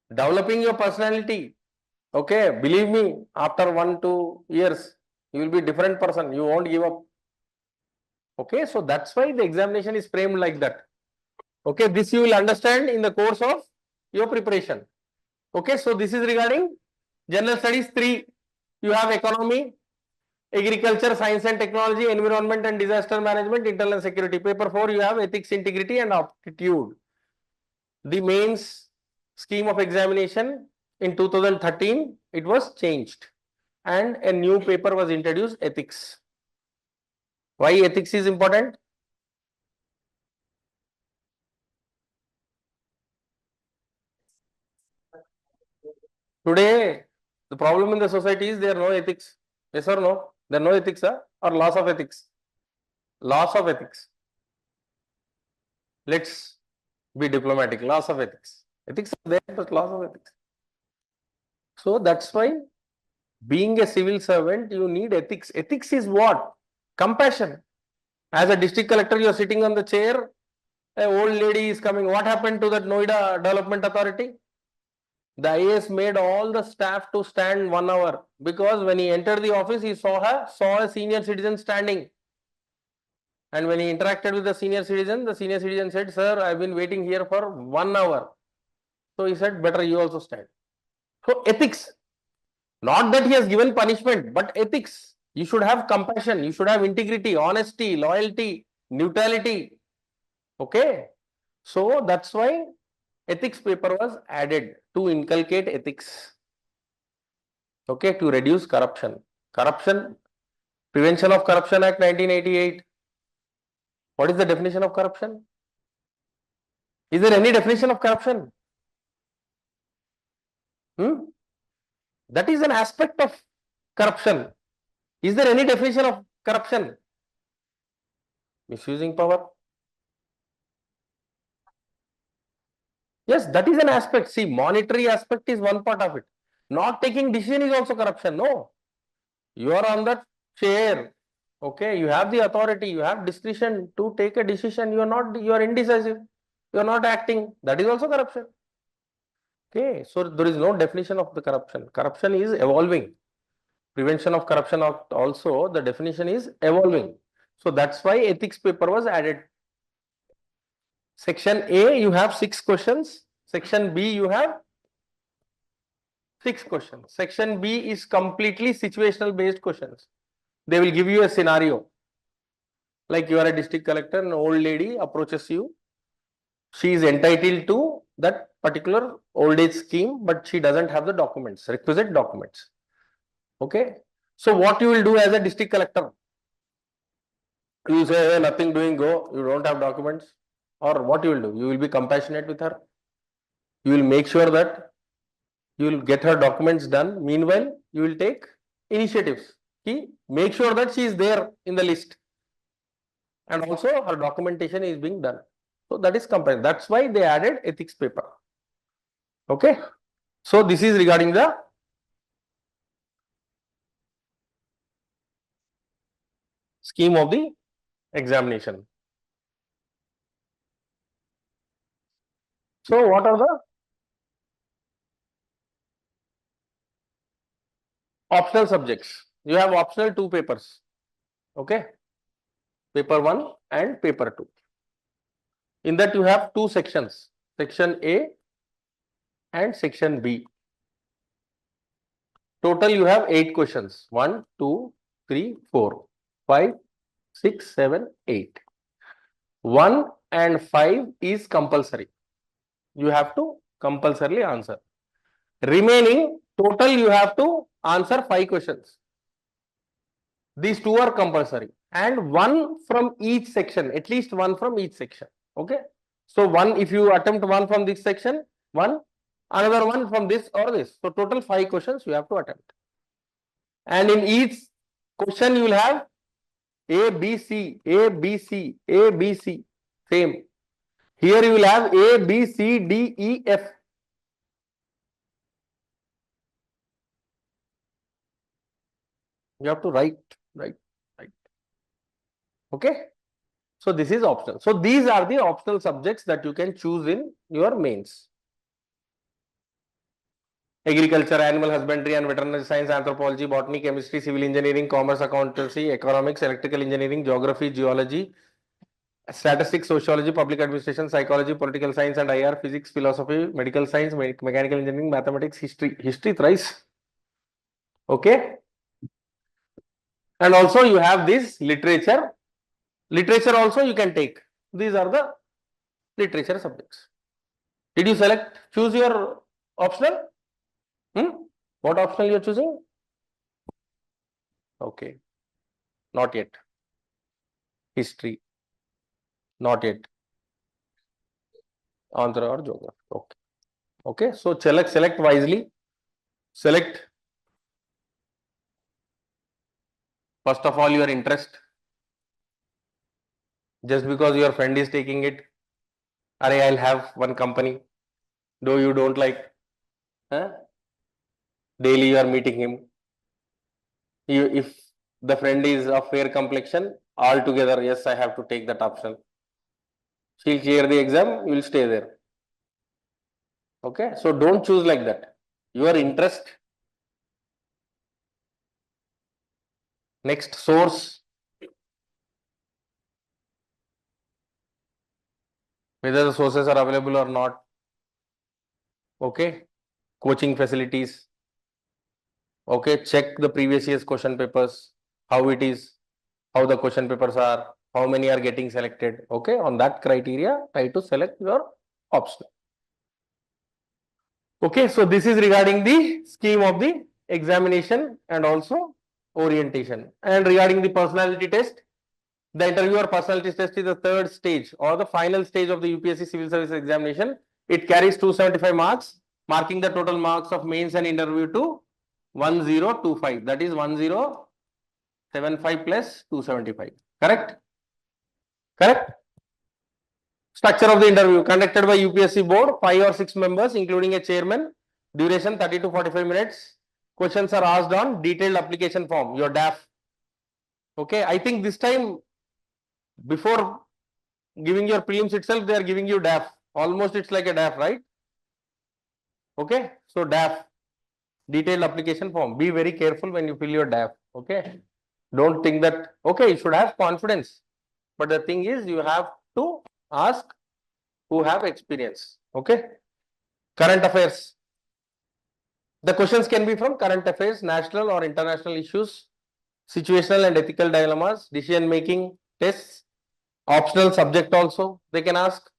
developing your personality. Okay, believe me, after 1-2 years, you will be a different person. You won't give up. Okay, so that's why the examination is framed like that. Okay, this you will understand in the course of your preparation. Okay, so this is regarding general studies 3. You have economy, agriculture, science and technology, environment and disaster management, internal security. Paper 4, you have ethics, integrity and aptitude. The mains scheme of examination in 2013, it was changed and a new paper was introduced, ethics. Why ethics is important? Today, the problem in the society is there are no ethics. Yes or no? There are no ethics, or loss of ethics? Loss of ethics. Let's be diplomatic. Loss of ethics. Ethics are there, but loss of ethics. So that's why being a civil servant, you need ethics. Ethics is what? Compassion. As a district collector, you are sitting on the chair. An old lady is coming. What happened to that Noida Development Authority? The IAS made all the staff to stand 1 hour because when he entered the office, he saw a senior citizen standing. And when he interacted with the senior citizen said, "Sir, I've been waiting here for 1 hour." So he said, "Better you also stand." So ethics, not that he has given punishment, but ethics. You should have compassion, you should have integrity, honesty, loyalty, neutrality. Okay. So that's why ethics paper was added to inculcate ethics. Okay, to reduce corruption. Corruption, Prevention of Corruption Act 1988. What is the definition of corruption? Is there any definition of corruption? That is an aspect of corruption. Is there any definition of corruption? Misusing power. Yes, that is an aspect. See, monetary aspect is one part of it. Not taking decision is also corruption. No, you are on that chair. Okay, you have the authority, you have discretion to take a decision. You are not, you are indecisive. You are not acting. That is also corruption. Okay, so there is no definition of the corruption. Corruption is evolving. Prevention of corruption also, the definition is evolving. So that's why ethics paper was added. Section A, you have 6 questions. Section B, you have 6 questions. Section B is completely situational based questions. They will give you a scenario. Like you are a district collector, an old lady approaches you. She is entitled to that particular old age scheme, but she doesn't have the documents, requisite documents. Okay. So what you will do as a district collector? You will say, hey, nothing doing, go, you don't have documents. Or what you will do? You will be compassionate with her. You will make sure that you will get her documents done. Meanwhile, you will take initiatives. Make sure that she is there in the list. And also her documentation is being done. So that is compassion. That's why they added ethics paper. Okay. So this is regarding the scheme of the examination. So what are the optional subjects? You have optional 2 papers. Okay. Paper 1 and paper 2. In that you have 2 sections, section A and section B. Total you have 8 questions. 1, 2, 3, 4, 5, 6, 7, 8. 1 and 5 is compulsory. You have to compulsorily answer. Remaining total you have to answer 5 questions. These 2 are compulsory and 1 from each section, at least 1 from each section. Okay. So 1, if you attempt 1 from this section, 1, another 1 from this or this. So total 5 questions you have to attempt. And in each question you will have A, B, C, A, B, C, A, B, C. Same. Here you will have A, B, C, D, E, F. You have to write. Okay. So this is optional. So these are the optional subjects that you can choose in your mains. Agriculture, animal husbandry and veterinary science, anthropology, botany, chemistry, civil engineering, commerce, accountancy, economics, electrical engineering, geography, geology, statistics, sociology, public administration, psychology, political science and IR, physics, philosophy, medical science, mechanical engineering, mathematics, history thrice. Okay. And also you have this literature. Literature also you can take. These are the literature subjects. Did you choose your optional? What optional you are choosing? Okay. Not yet. History. Not yet. Andhra or geography. Okay. Okay. So select wisely. Select first of all your interest. Just because your friend is taking it, I'll have one company. Though you don't like, daily you are meeting him. If the friend is of fair complexion, altogether, yes, I have to take that option. She'll clear the exam, you will stay there. Okay, so don't choose like that. Your interest. Next, source. Whether the sources are available or not. Okay, coaching facilities. Okay, check the previous year's question papers, how it is, how the question papers are, how many are getting selected. Okay, on that criteria, try to select your option. Okay, so this is regarding the scheme of the examination and also orientation. And regarding the personality test, the interviewer personality test is the 3rd stage or the final stage of the UPSC civil service examination. It carries 275 marks. marking the total marks of mains and interview to 1025. That is 1075 plus 275. Correct? Correct? Structure of the interview conducted by UPSC board, 5 or 6 members, including a chairman. Duration 30 to 45 minutes. Questions are asked on detailed application form, your DAF. Okay, I think this time before giving your prelims itself, they are giving you DAF. Almost it's like a DAF, right? Okay, so DAF, detailed application form. Be very careful when you fill your DAF. Okay, don't think that, okay, you should have confidence. But the thing is, you have to ask who have experience. Okay, current affairs. The questions can be from current affairs, national or international issues, situational and ethical dilemmas, decision making tests, optional subject also they can ask,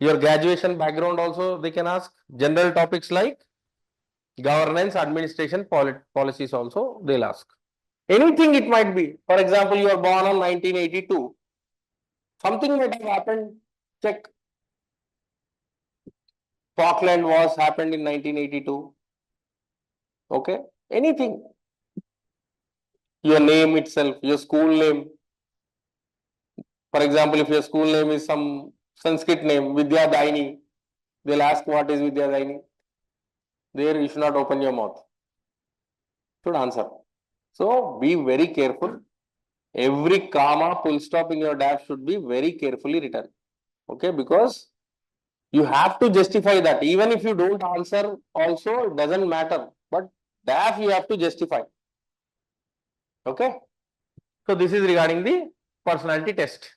your graduation background also they can ask, general topics like governance, administration, policies also they'll ask. Anything it might be. For example, you are born on 1982. Something might have happened. Check. Falkland Wars happened in 1982. Okay. Anything. Your name itself, your school name. For example, if your school name is some Sanskrit name, Vidya Daini, they'll ask what is Vidya Daini. There you should not open your mouth. Should answer. So be very careful. Every comma, full stop in your DAF should be very carefully written. Okay, because you have to justify that. Even if you don't answer, also it doesn't matter. But DAF you have to justify. Okay. So this is regarding the personality test.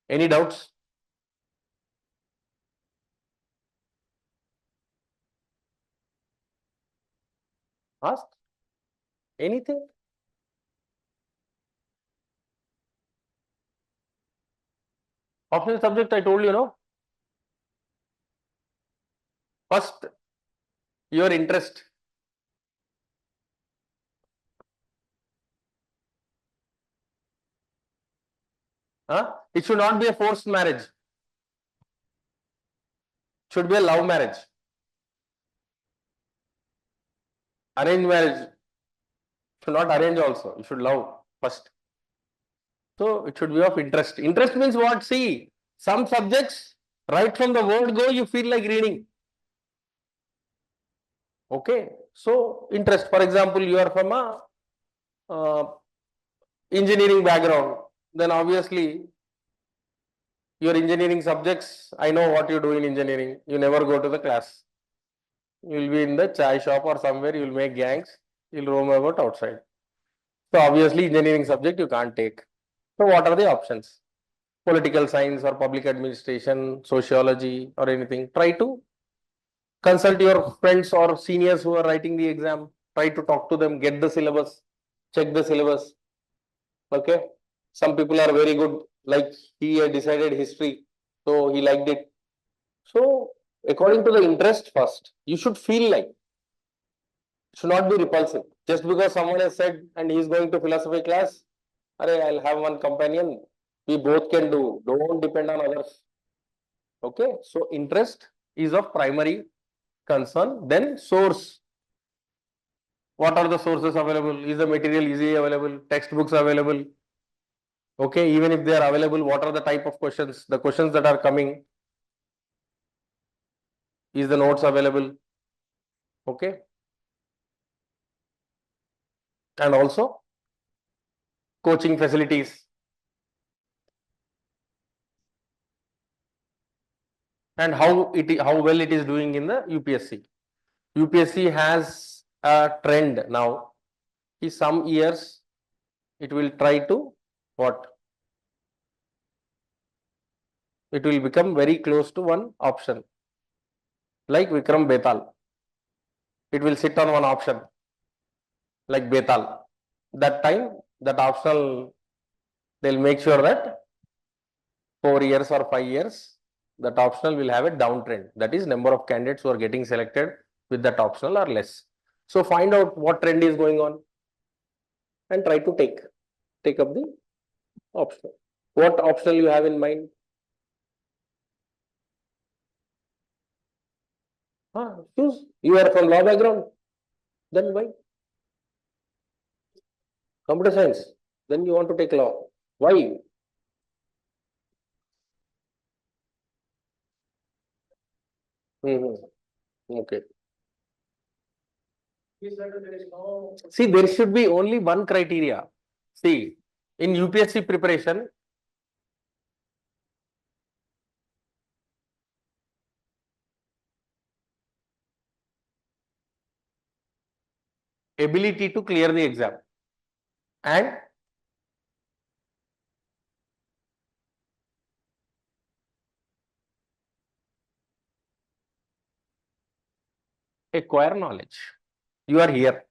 Any doubts? Ask. Anything? Optional subject I told you, no? First, your interest. It should not be a forced marriage. It should be a love marriage. Arranged marriage. Should not arrange also. You should love first. So it should be of interest. Interest means what? See, some subjects, right from the word go, you feel like reading. Okay. So interest. For example, you are from a engineering background. Then obviously, your engineering subjects, I know what you do in engineering. You never go to the class. You will be in the chai shop or somewhere. You will make gangs. You will roam about outside. So obviously, engineering subject you can't take. So what are the options? Political science or public administration, sociology or anything. Try to consult your friends or seniors who are writing the exam. Try to talk to them, get the syllabus, check the syllabus. Okay. Some people are very good, like he had decided history, so he liked it. So according to the interest first, you should feel like, it should not be repulsive. Just because someone has said and he is going to philosophy class, I'll have one companion, we both can do. Don't depend on others. Okay. So interest is of primary concern. Then source. What are the sources available? Is the material easily available? Textbooks available? Okay. Even if they are available, what are the type of questions? The questions that are coming. Is the notes available? Okay. And also coaching facilities. And how well it is doing in the UPSC. UPSC has a trend now. Some years it will try to what? It will become very close to one option. Like Vikram Betal. It will sit on one option. Like Betal. That time, that optional, they'll make sure that 4 years or 5 years, that optional will have a downtrend. That is, number of candidates who are getting selected with that optional are less. So find out what trend is going on and try to take up the optional. What optional you have in mind? Choose. You are from law background, then why? Computer science, then you want to take law. Why? Mhm. Okay. See, there should be only one criteria. See, in UPSC preparation, ability to clear the exam and acquire knowledge. You are here.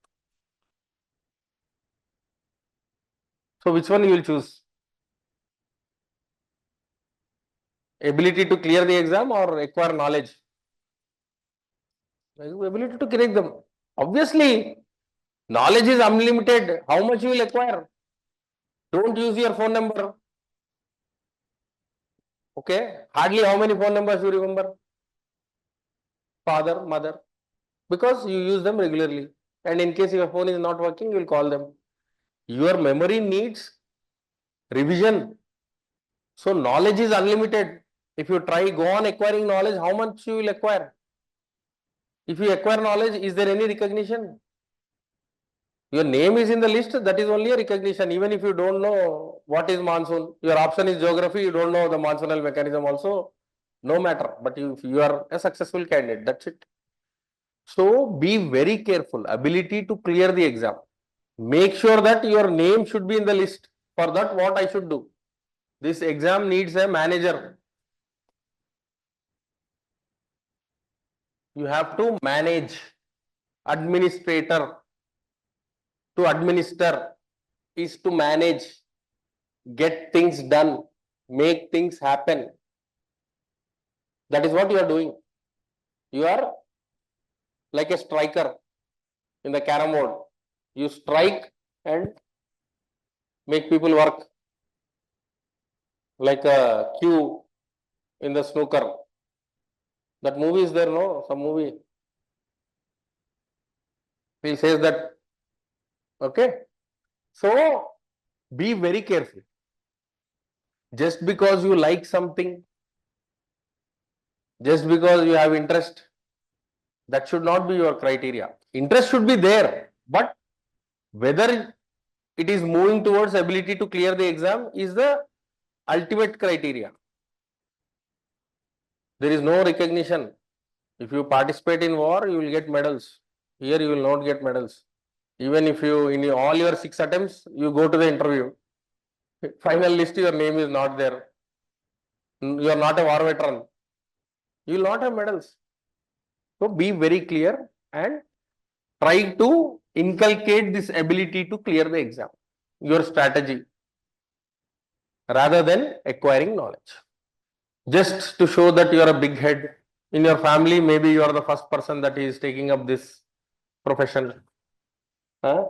So, which one you will choose? Ability to clear the exam or acquire knowledge? Ability to clear them. Obviously, knowledge is unlimited. How much you will acquire? Don't use your phone number. Okay. Hardly how many phone numbers you remember? Father, mother. Because you use them regularly. And in case your phone is not working, you will call them. Your memory needs revision. So knowledge is unlimited. If you try, go on acquiring knowledge, how much you will acquire? If you acquire knowledge, is there any recognition? Your name is in the list, that is only a recognition. Even if you don't know what is monsoon, your option is geography, you don't know the monsoonal mechanism also, no matter. But if you are a successful candidate, that's it. So be very careful. Ability to clear the exam. Make sure that your name should be in the list. For that, what I should do? This exam needs a manager. You have to manage. Administrator. To administer is to manage, get things done, make things happen. That is what you are doing. You are like a striker in the carom board. You strike and make people work like a cue in the snooker. That movie is there, no? Some movie. He says that, okay. So be very careful. Just because you like something, just because you have interest, that should not be your criteria. Interest should be there, but whether it is moving towards ability to clear the exam is the ultimate criteria. There is no recognition. If you participate in war, you will get medals. Here you will not get medals. Even if you, in all your 6 attempts, you go to the interview. Final list, your name is not there. You are not a war veteran. You will not have medals. So be very clear and try to inculcate this ability to clear the exam, your strategy, rather than acquiring knowledge. Just to show that you are a big head in your family, maybe you are the first person that is taking up this profession. Huh?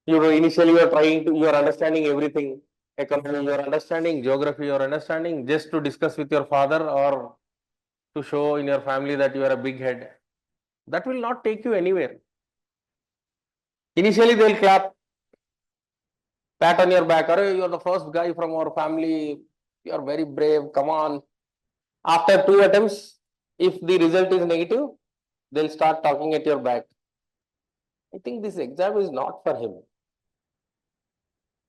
You know, initially you are trying to, you are understanding everything, economy, you are understanding geography, you are understanding, just to discuss with your father or to show in your family that you are a big head. That will not take you anywhere. Initially, they will clap, pat on your back. Arey, you are the first guy from our family. You are very brave. Come on. After 2 attempts, if the result is negative, they'll start talking at your back. I think this exam is not for him.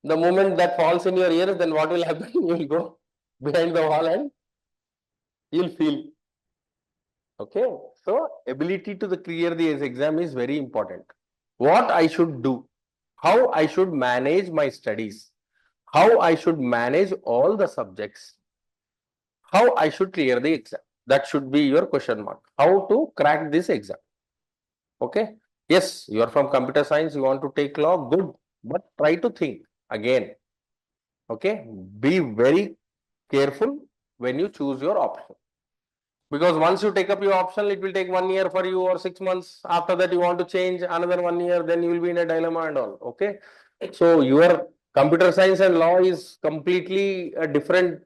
The moment that falls in your ears, then what will happen? You will go behind the wall and you'll feel. Okay. So ability to clear the exam is very important. What I should do, how I should manage my studies, how I should manage all the subjects, how I should clear the exam. That should be your question mark. How to crack this exam. Okay. Yes, you are from computer science, you want to take law, good. But try to think again. Okay. Be very careful when you choose your option. Because once you take up your option, it will take 1 year for you or 6 months. After that, you want to change another 1 year, then you will be in a dilemma and all. Okay. So your computer science and law is completely a different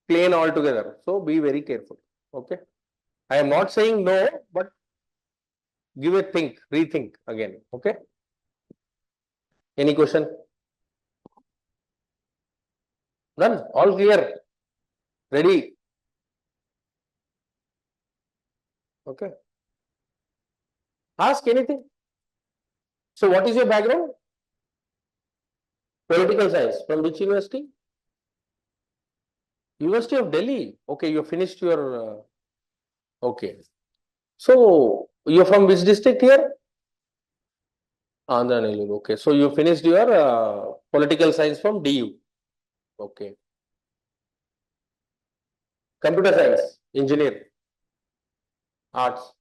plane altogether. So be very careful. Okay. I am not saying no, but give a think, rethink again. Okay. Any question? None. All clear. Ready. Okay. Ask anything. So, what is your background? Political science. From which university? University of Delhi. Okay, you finished your. Okay. So, you're from which district here? Andhra Nellore. Okay. So, you finished your political science from DU. Okay. Computer science. Engineer. Arts.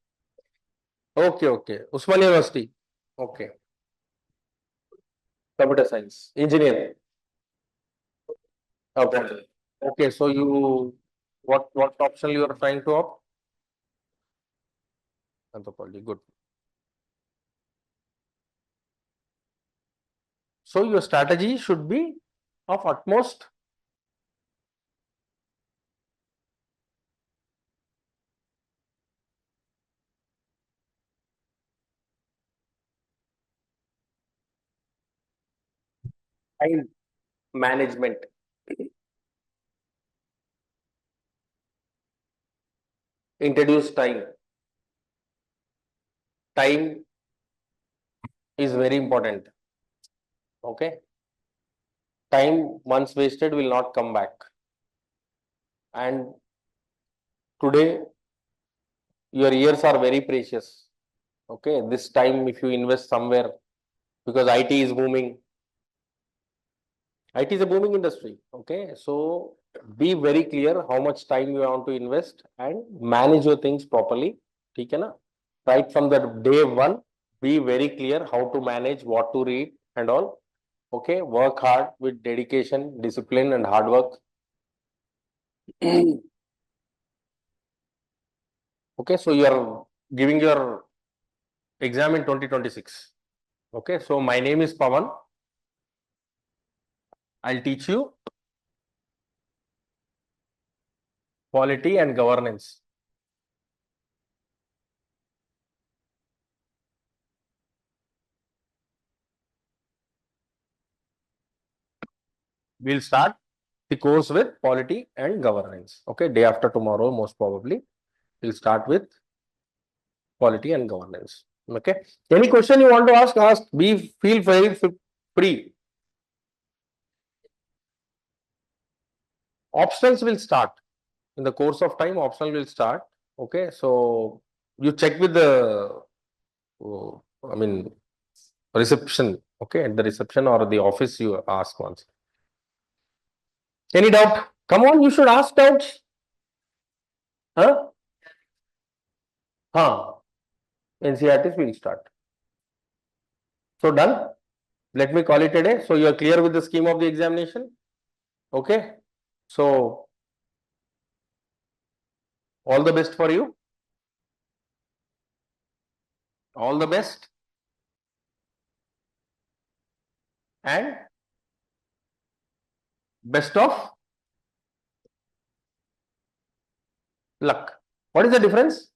Okay, okay. Usman University. Okay. Computer science. Engineer. Okay. Okay. So, you. What option you are trying to opt? Anthropology. Good. So your strategy should be of utmost time management. Introduce time. Time is very important. Okay. Time once wasted will not come back. And today your years are very precious. Okay. This time if you invest somewhere, because IT is booming. IT is a booming industry. Okay. So be very clear how much time you want to invest and manage your things properly. ठीक है ना? Right from the day one, be very clear how to manage, what to read and all. Okay. Work hard with dedication, discipline and hard work. Okay. So you are giving your exam in 2026. Okay. So my name is Pawan. I'll teach you polity and governance. We'll start the course with polity and governance. Okay. Day after tomorrow, most probably, we'll start with polity and governance. Okay. Any question you want to ask, ask. Be feel very free. Optionals will start in the course of time. Optional will start. Okay. So you check with the, I mean, reception. Okay. At the reception or the office, you ask once. Any doubt? Come on, you should ask doubts. Huh? Huh. NCRTs will start. So done. Let me call it a day. So you are clear with the scheme of the examination. Okay. So all the best for you. All the best. And best of luck. What is the difference?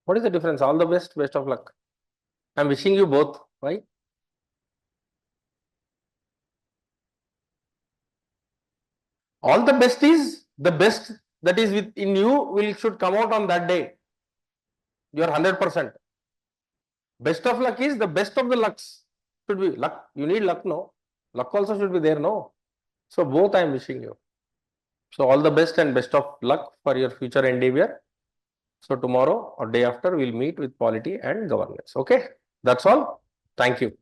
What is the difference? All the best, best of luck. I'm wishing you both. Right? All the best is the best that is within you will should come out on that day. You are 100%. Best of luck is the best of the lucks. Should be luck. You need luck, no? Luck also should be there, no? So both I am wishing you. So all the best and best of luck for your future endeavor. So tomorrow or day after we'll meet with polity and governance. Okay. That's all. Thank you.